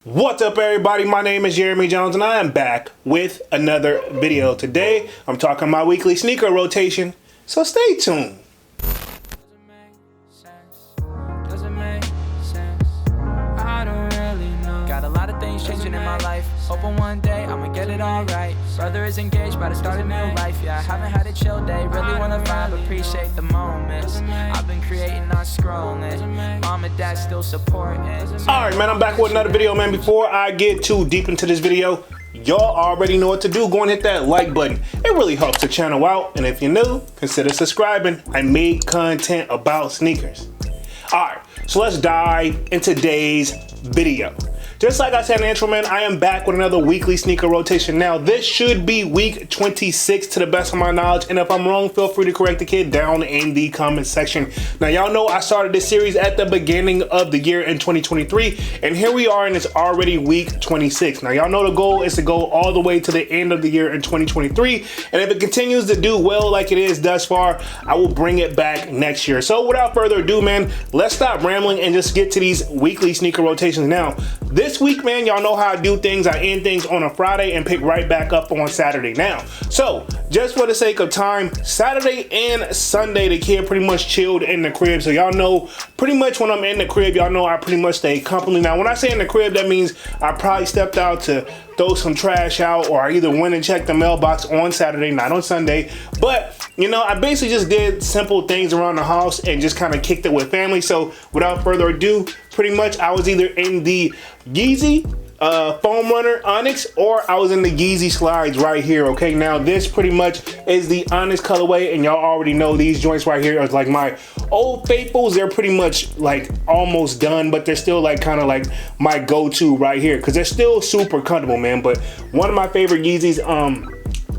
What's up, everybody? My name is Jeremy Jones and I am back with another video. Today I'm talking my weekly sneaker rotation, so stay tuned. Got a lot of things changing in my life. Hoping one day I'ma get it all right. Brother is engaged, about to start a new life. Yeah, I haven't had a chill day. Really wanna vibe, appreciate the moments. I've been creating, not scrolling. Mom and dad still supporting. Alright, man, I'm back with another video, man. Before I get too deep into this video, y'all already know what to do. Go and hit that like button. It really helps the channel out. And if you're new, consider subscribing. I make content about sneakers. Alright, so let's dive into today's video. Just like I said in the intro, man, I am back with another weekly sneaker rotation. Now, this should be week 26 to the best of my knowledge. And if I'm wrong, feel free to correct the kid down in the comment section. Now, y'all know I started this series at the beginning of the year in 2023. And here we are, and it's already week 26. Now, y'all know the goal is to go all the way to the end of the year in 2023. And if it continues to do well like it is thus far, I will bring it back next year. So without further ado, man, let's stop rambling and just get to these weekly sneaker rotations. Now, this week, man, y'all know how I do things. I end things on a Friday and pick right back up on Saturday. Now, so just for the sake of time, Saturday and Sunday, the kid pretty much chilled in the crib. So y'all know pretty much when I'm in the crib, y'all know I pretty much stay company. Now, when I say in the crib, that means I probably stepped out to throw some trash out, or I either went and checked the mailbox on Saturday, not on Sunday. But, you know, I basically just did simple things around the house and just kind of kicked it with family. So without further ado, pretty much I was either in the YEEZY foam runner Onyx, or I was in the YEEZY slides right here. Okay, now this pretty much is the Onyx colorway, and y'all already know these joints right here are like my old faithfuls. They're pretty much like almost done, but they're still like kind of like my go-to right here because they're still super comfortable, man. But one of my favorite Yeezys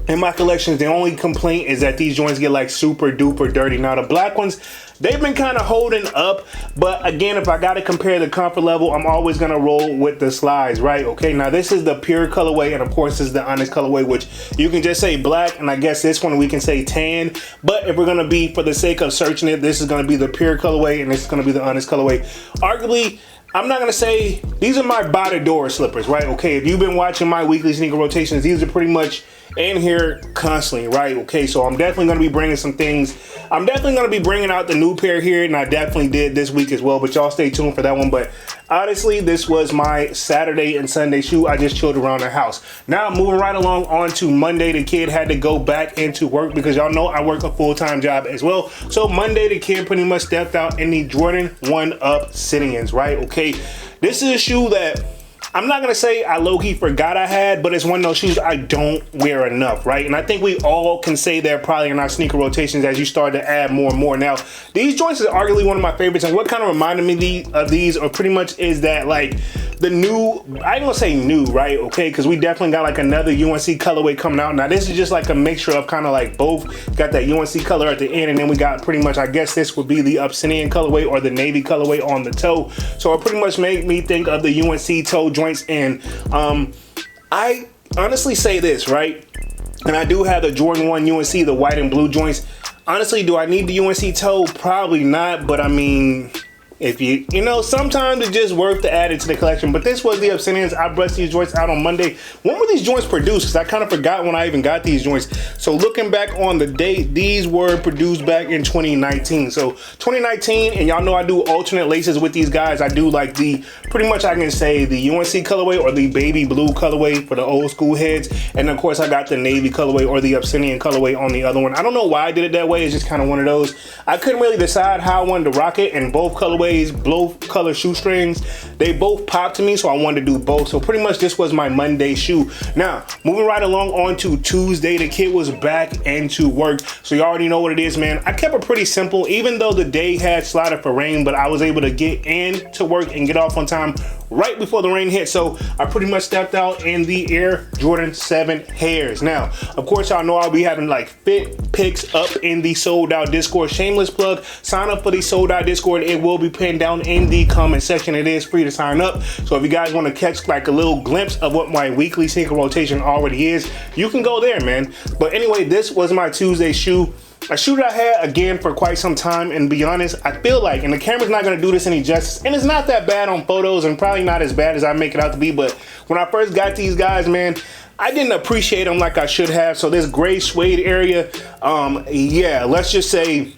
in my collections, the only complaint is that these joints get like super duper dirty. Now the black ones, they've been kind of holding up, but again, if I gotta compare the comfort level, I'm always gonna roll with the slides, right? Okay, now this is the pure colorway, and of course this is the Onyx colorway, which you can just say black, and I guess this one we can say tan. But if we're gonna be, for the sake of searching it, this is gonna be the pure colorway, and this is gonna be the Onyx colorway. Arguably, I'm not gonna say these are my by the door slippers, right? Okay, if you've been watching my weekly sneaker rotations, these are pretty much in here constantly, right? Okay, so I'm definitely gonna be bringing some things. I'm definitely gonna be bringing out the new pair here, and I definitely did this week as well, but y'all stay tuned for that one. But honestly, this was my Saturday and Sunday shoe. I just chilled around the house. Now moving right along on to Monday, the kid had to go back into work because y'all know I work a full-time job as well. So Monday, the kid pretty much stepped out in the Jordan 1 Obsidians, right? Okay, this is a shoe that I'm not gonna say I low-key forgot I had, but it's one of those shoes I don't wear enough, right? And I think we all can say that probably in our sneaker rotations as you start to add more and more. Now, these joints are arguably one of my favorites, and what kind of reminded me of these or pretty much is that like the new, I ain't gonna say new, right? Okay, because we definitely got like another UNC colorway coming out. Now this is just like a mixture of kind of like both. Got that UNC color at the end, and then we got pretty much, I guess this would be the Obsidian colorway or the navy colorway on the toe. So it pretty much made me think of the UNC toe joints. And I honestly say this, right? And I do have the Jordan 1 UNC, the white and blue joints. Honestly, do I need the UNC toe? Probably not, but I mean, if you know, sometimes it's just worth to add it to the collection. But this was the Obsidians. I brushed these joints out on Monday. When were these joints produced? Because I kind of forgot when I even got these joints. So looking back on the date, these were produced back in 2019. So 2019, and y'all know I do alternate laces with these guys. I do like the, pretty much I can say the UNC colorway or the baby blue colorway for the old school heads. And of course I got the navy colorway or the Obsidian colorway on the other one. I don't know why I did it that way. It's just kind of one of those. I couldn't really decide how I wanted to rock it, and both colorways, both color shoestrings, they both popped to me, so I wanted to do both. So pretty much this was my Monday shoe. Now moving right along on to Tuesday, the kid was back into work, so you already know what it is, man. I kept it pretty simple, even though the day had slotted for rain, but I was able to get in to work and get off on time right before the rain hit. So I pretty much stepped out in the Air Jordan 7 hairs. Now of course y'all know I'll be having like fit picks up in the sold out Discord. Shameless plug, sign up for the sold out Discord. It will be pinned down in the comment section. It is free to sign up, so if you guys want to catch like a little glimpse of what my weekly sneaker rotation already is, you can go there, man. But anyway, this was my Tuesday shoe. a shoe that I had again for quite some time, and to be honest, I feel like, and the camera's not gonna do this any justice, and it's not that bad on photos and probably not as bad as I make it out to be, but when I first got these guys, man, I didn't appreciate them like I should have. So this gray suede area, yeah, let's just say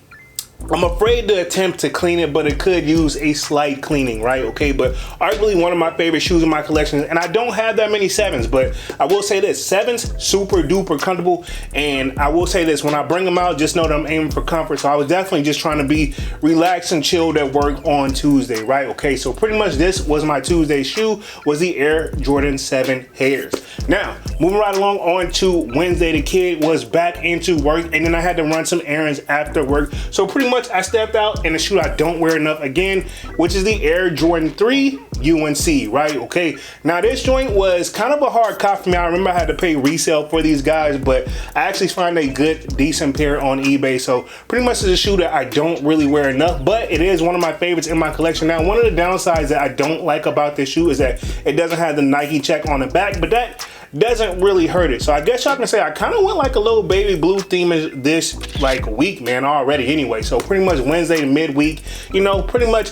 I'm afraid to attempt to clean it, but it could use a slight cleaning, right? Okay, but arguably one of my favorite shoes in my collection, and I don't have that many 7s, but I will say this, 7s, super duper comfortable, and I will say this, when I bring them out, just know that I'm aiming for comfort, so I was definitely just trying to be relaxed and chilled at work on Tuesday, right? Okay, so pretty much this was my Tuesday shoe, was the Air Jordan 7 Hairs. Now, moving right along on to Wednesday, the kid was back into work, and then I had to run some errands after work, so pretty much I stepped out in a shoe I don't wear enough again, which is the Air Jordan 3 UNC, right? Okay, now this joint was kind of a hard cop for me. I remember I had to pay resale for these guys, but I actually find a good, decent pair on eBay. So pretty much it's a shoe that I don't really wear enough, but it is one of my favorites in my collection. Now, one of the downsides that I don't like about this shoe is that it doesn't have the Nike check on the back, but that doesn't really hurt it. So I guess y'all can say I kind of went like a little baby blue theme this like week, man, already anyway. So pretty much Wednesday to midweek, you know, pretty much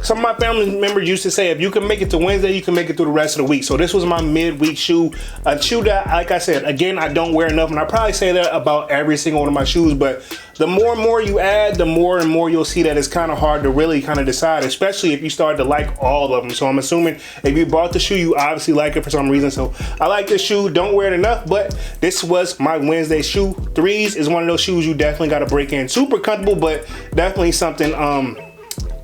some of my family members used to say if you can make it to Wednesday, you can make it through the rest of the week. So this was my midweek shoe, a shoe that, like I said, again, I don't wear enough, and I probably say that about every single one of my shoes, but the more and more you add, the more and more you'll see that it's kind of hard to really kind of decide, especially if you start to like all of them. So I'm assuming if you bought the shoe, you obviously like it for some reason. So I like this shoe, don't wear it enough, but this was my Wednesday shoe. 3s is one of those shoes you definitely got to break in. Super comfortable, but definitely something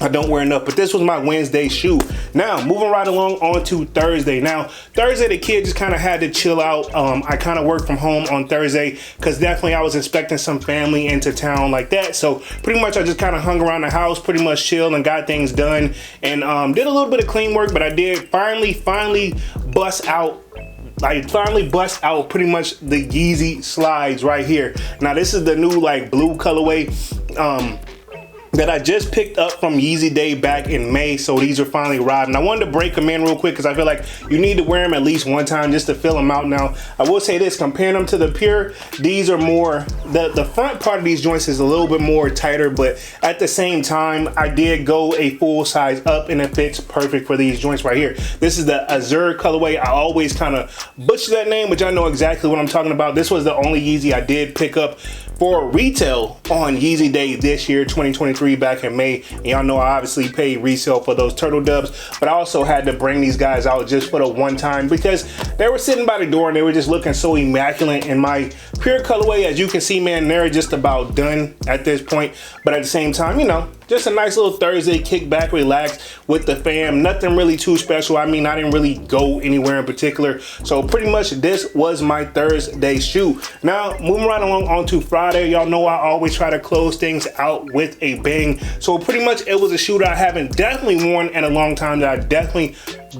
I don't wear enough, but this was my Wednesday shoe. Now, moving right along on to Thursday. Now, Thursday, the kid just kind of had to chill out. I kind of worked from home on Thursday because definitely I was expecting some family into town like that. So pretty much I just kind of hung around the house, pretty much chilled and got things done, and did a little bit of clean work, but I did finally bust out. I finally bust out pretty much the YEEZY slides right here. Now, this is the new like blue colorway that I just picked up from YEEZY Day back in May, so these are finally riding. I wanted to break them in real quick because I feel like you need to wear them at least one time just to fill them out. Now, I will say this, comparing them to the Pure, these are more, the front part of these joints is a little bit more tighter, but at the same time, I did go a full size up and it fits perfect for these joints right here. This is the Azure colorway. I always kind of butcher that name, but y'all know exactly what I'm talking about. This was the only YEEZY I did pick up for retail on YEEZY Day this year, 2023, back in May. And y'all know I obviously paid resale for those turtle dubs, but I also had to bring these guys out just for the one time because they were sitting by the door and they were just looking so immaculate in my Pure colorway. As you can see, man, they're just about done at this point, but at the same time, you know, just a nice little Thursday kick back, relax with the fam. Nothing really too special. I mean, I didn't really go anywhere in particular. So pretty much this was my Thursday shoe. Now, moving right along onto Friday, y'all know I always try to close things out with a bang. So pretty much it was a shoe that I haven't definitely worn in a long time, that I definitely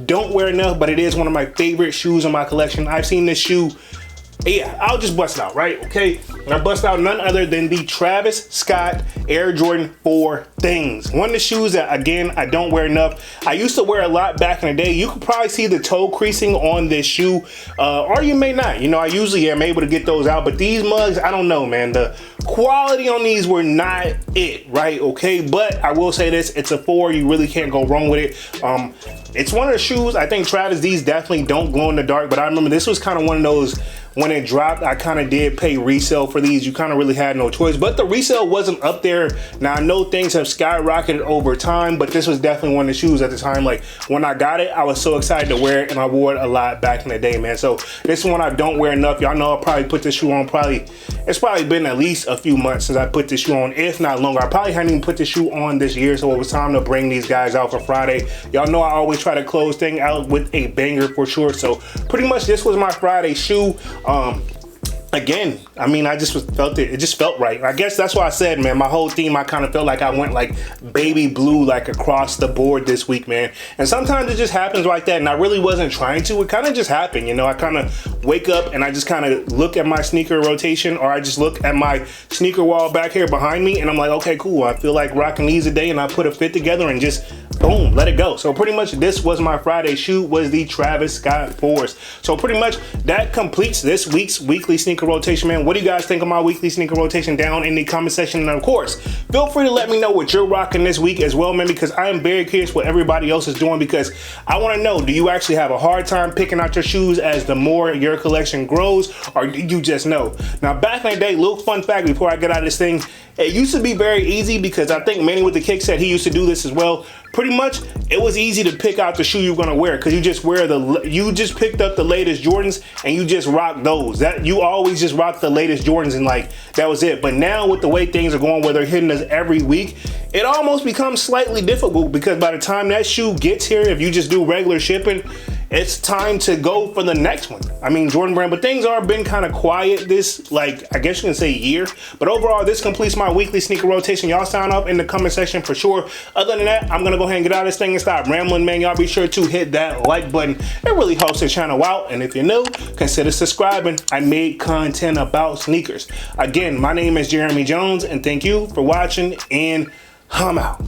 don't wear enough, but it is one of my favorite shoes in my collection. I've seen this shoe, yeah, I'll just bust it out, right? Okay, I bust out none other than the Travis Scott Air Jordan 4 Things. One of the shoes that, again, I don't wear enough. I used to wear a lot back in the day. You could probably see the toe creasing on this shoe, or you may not. You know, I usually am able to get those out, but these mugs, I don't know, man. The quality on these were not it, right? Okay, but I will say this, it's a 4. You really can't go wrong with it. It's one of the shoes, I think Travis, these definitely don't glow in the dark, but I remember this was kind of one of those, when it dropped, I kind of did pay resale for these. You kind of really had no choice, but the resale wasn't up there. Now, I know things have skyrocketed over time, but this was definitely one of the shoes at the time. Like, when I got it, I was so excited to wear it, and I wore it a lot back in the day, man. So this one I don't wear enough. Y'all know I probably put this shoe on it's probably been at least a few months since I put this shoe on, if not longer. I probably hadn't even put this shoe on this year, so it was time to bring these guys out for Friday. Y'all know I always try to close things out with a banger for sure. So pretty much this was my Friday shoe. Again, I mean, I just felt it. It just felt right. I guess that's why I said, man, my whole theme, I kind of felt like I went like baby blue, like across the board this week, man. And sometimes it just happens like that. And I really wasn't trying to. It kind of just happened. You know, I kind of wake up and I just kind of look at my sneaker rotation, or I just look at my sneaker wall back here behind me. And I'm like, okay, cool. I feel like rocking these a day, and I put a fit together and just boom, let it go. So pretty much this was my Friday shoe, was the Travis Scott 4s. So pretty much that completes this week's weekly sneaker rotation, man. What do you guys think of my weekly sneaker rotation down in the comment section? And of course, feel free to let me know what you're rocking this week as well, man, because I am very curious what everybody else is doing, because I want to know, do you actually have a hard time picking out your shoes as the more your collection grows, or do you just know? Now, back in the day, little fun fact before I get out of this thing, it used to be very easy, because I think Manny with the Kick said he used to do this as well. Pretty much, it was easy to pick out the shoe you're gonna wear, because you just picked up the latest Jordans and you just rock those. That you always just rock the latest Jordans, and like that was it. But now with the way things are going, where they're hitting us every week, it almost becomes slightly difficult, because by the time that shoe gets here, if you just do regular shipping, it's time to go for the next one. I mean, Jordan Brand, but things are been kind of quiet this, like, I guess you can say year. But overall, this completes my weekly sneaker rotation. Y'all sign up in the comment section for sure. Other than that, I'm gonna go ahead and get out of this thing and stop rambling, man. Y'all be sure to hit that like button. It really helps the channel out. And if you're new, consider subscribing. I made content about sneakers. Again, my name is Jeremy Jones, and thank you for watching, and I'm out.